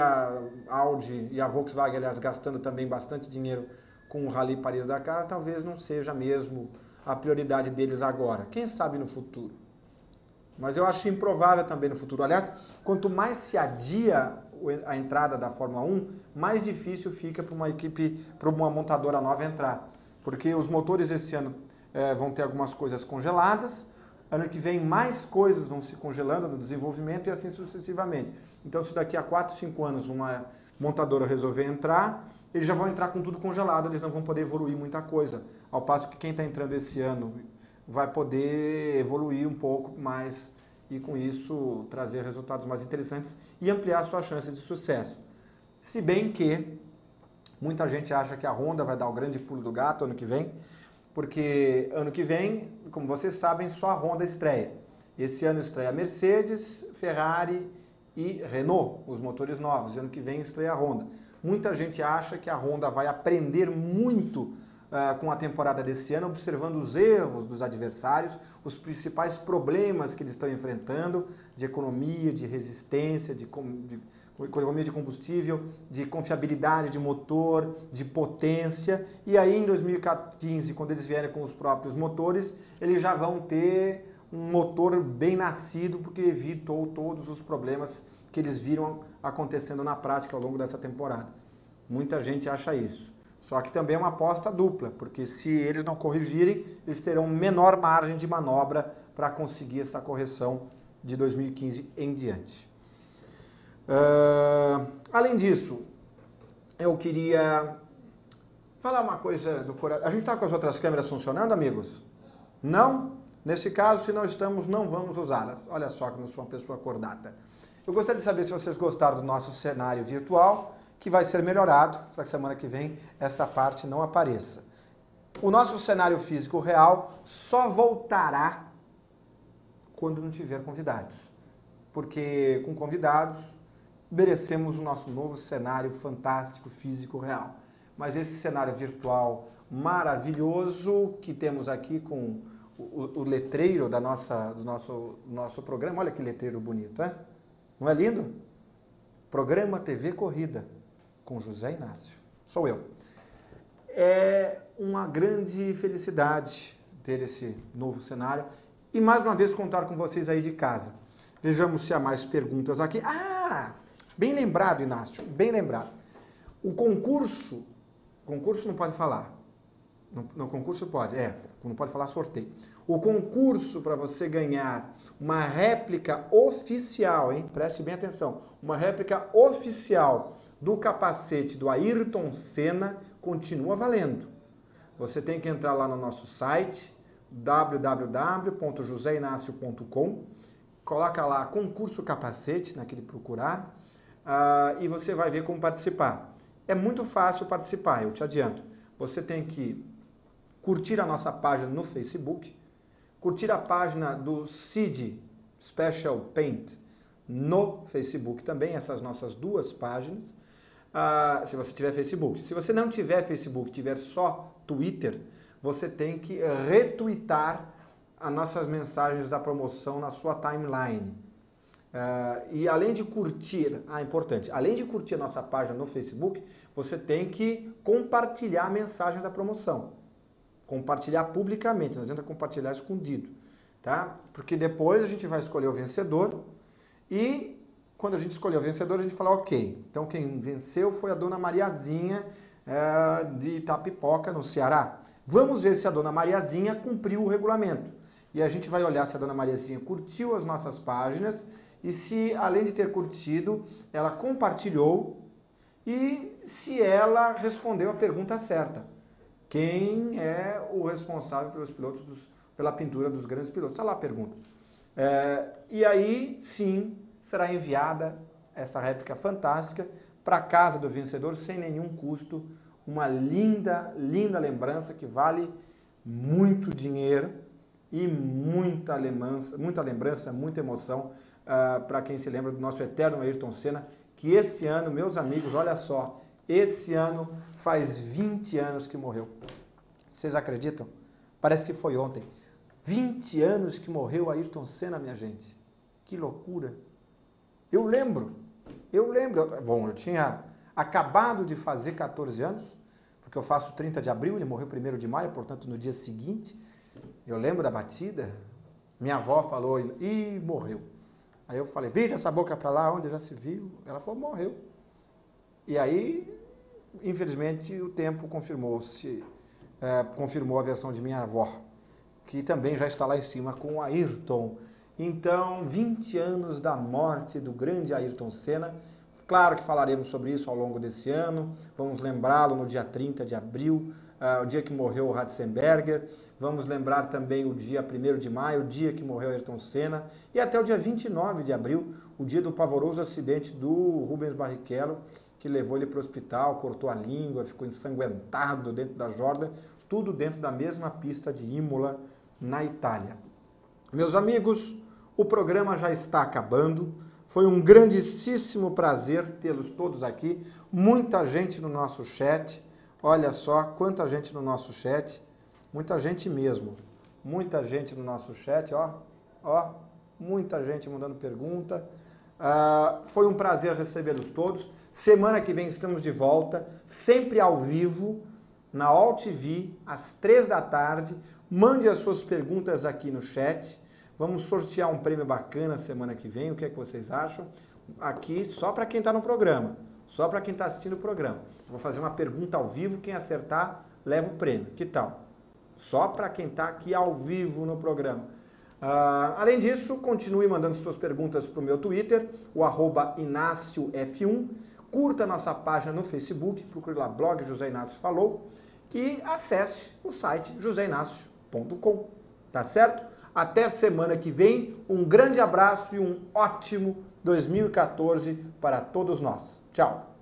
a Audi e a Volkswagen, aliás, gastando também bastante dinheiro com o Rally Paris-Dakar, talvez não seja mesmo a prioridade deles agora. Quem sabe no futuro? Mas eu acho improvável também no futuro. Aliás, quanto mais se adia a entrada da Fórmula 1, mais difícil fica para uma equipe, para uma montadora nova entrar. Porque os motores esse ano vão ter algumas coisas congeladas, ano que vem mais coisas vão se congelando no desenvolvimento e assim sucessivamente. Então, se daqui a 4, 5 anos uma montadora resolver entrar, eles já vão entrar com tudo congelado, eles não vão poder evoluir muita coisa. Ao passo que quem está entrando esse ano vai poder evoluir um pouco mais e com isso trazer resultados mais interessantes e ampliar suas chances de sucesso. Se bem que muita gente acha que a Honda vai dar o grande pulo do gato ano que vem, porque ano que vem, como vocês sabem, só a Honda estreia. Esse ano estreia a Mercedes, Ferrari e Renault, os motores novos. E ano que vem estreia a Honda. Muita gente acha que a Honda vai aprender muito com a temporada desse ano, observando os erros dos adversários, os principais problemas que eles estão enfrentando, de economia, de resistência, de economia de combustível, de confiabilidade de motor, de potência. E aí em 2015, quando eles vierem com os próprios motores, eles já vão ter um motor bem nascido, porque evitou todos os problemas que eles viram acontecendo na prática ao longo dessa temporada. Muita gente acha isso. Só que também é uma aposta dupla, porque se eles não corrigirem, eles terão menor margem de manobra para conseguir essa correção de 2015 em diante. Além disso, eu queria falar uma coisa do coração. A gente está com as outras câmeras funcionando, amigos? Não? Nesse caso, se não estamos, não vamos usá-las. Olha só que eu sou uma pessoa acordada. Eu gostaria de saber se vocês gostaram do nosso cenário virtual, que vai ser melhorado para que semana que vem essa parte não apareça. O nosso cenário físico real só voltará quando não tiver convidados. Porque com convidados merecemos o nosso novo cenário fantástico físico real. Mas esse cenário virtual maravilhoso que temos aqui com o letreiro do nosso programa, olha que letreiro bonito, hein? Não é lindo? Programa TV Corrida, com José Inácio. Sou eu. É uma grande felicidade ter esse novo cenário e mais uma vez contar com vocês aí de casa. Vejamos se há mais perguntas aqui. Bem lembrado, Inácio, bem lembrado. O concurso não pode falar. No concurso pode, não pode falar sorteio. O concurso para você ganhar uma réplica oficial, hein? Preste bem atenção, uma réplica oficial do capacete do Ayrton Senna continua valendo. Você tem que entrar lá no nosso site, www.joseinacio.com, coloca lá concurso capacete, naquele procurar, e você vai ver como participar. É muito fácil participar, eu te adianto. Você tem que curtir a nossa página no Facebook, curtir a página do CID Special Paint no Facebook também, essas nossas duas páginas, se você tiver Facebook. Se você não tiver Facebook, tiver só Twitter, você tem que retweetar as nossas mensagens da promoção na sua timeline. E além de curtir, importante, além de curtir a nossa página no Facebook, você tem que compartilhar a mensagem da promoção. Compartilhar publicamente, não adianta compartilhar escondido, tá? Porque depois a gente vai escolher o vencedor e quando a gente escolher o vencedor a gente fala, ok, então quem venceu foi a dona Mariazinha de Itapipoca, no Ceará. Vamos ver se a dona Mariazinha cumpriu o regulamento. E a gente vai olhar se a dona Mariazinha curtiu as nossas páginas e se, além de ter curtido, ela compartilhou e se ela respondeu a pergunta certa. Quem é o responsável pelos pilotos pela pintura dos grandes pilotos? Está lá a pergunta. E aí, sim, será enviada essa réplica fantástica para a casa do vencedor sem nenhum custo. Uma linda, linda lembrança que vale muito dinheiro e muita lembrança, muita emoção para quem se lembra do nosso eterno Ayrton Senna, que esse ano, meus amigos, olha só, esse ano faz 20 anos que morreu. Vocês acreditam? Parece que foi ontem. 20 anos que morreu Ayrton Senna, minha gente. Que loucura. Eu lembro. Bom, eu tinha acabado de fazer 14 anos, porque eu faço 30 de abril, ele morreu 1º de maio, portanto no dia seguinte. Eu lembro da batida. Minha avó falou, morreu. Aí eu falei, vira essa boca para lá, onde já se viu? Ela falou, morreu. E aí, infelizmente, o tempo confirmou a versão de minha avó, que também já está lá em cima com o Ayrton. Então, 20 anos da morte do grande Ayrton Senna. Claro que falaremos sobre isso ao longo desse ano. Vamos lembrá-lo no dia 30 de abril, o dia que morreu o Ratzenberger. Vamos lembrar também o dia 1º de maio, o dia que morreu Ayrton Senna. E até o dia 29 de abril, o dia do pavoroso acidente do Rubens Barrichello, que levou ele para o hospital, cortou a língua, ficou ensanguentado dentro da Jordan, tudo dentro da mesma pista de Imola, na Itália. Meus amigos, o programa já está acabando. Foi um grandíssimo prazer tê-los todos aqui. Muita gente no nosso chat. Olha só quanta gente no nosso chat. Muita gente mesmo. Muita gente no nosso chat, ó. Ó, muita gente mandando pergunta. Foi um prazer recebê-los todos. Semana que vem estamos de volta, sempre ao vivo, na All TV, às 3 da tarde. Mande as suas perguntas aqui no chat. Vamos sortear um prêmio bacana semana que vem. O que é que vocês acham? Aqui só para quem está no programa, só para quem está assistindo o programa. Vou fazer uma pergunta ao vivo, quem acertar leva o prêmio. Que tal? Só para quem está aqui ao vivo no programa. Além disso, continue mandando suas perguntas para o meu Twitter, o @InácioF1. Curta a nossa página no Facebook, procure lá blog José Inácio Falou e acesse o site joseinácio.com. Tá certo? Até semana que vem, um grande abraço e um ótimo 2014 para todos nós. Tchau!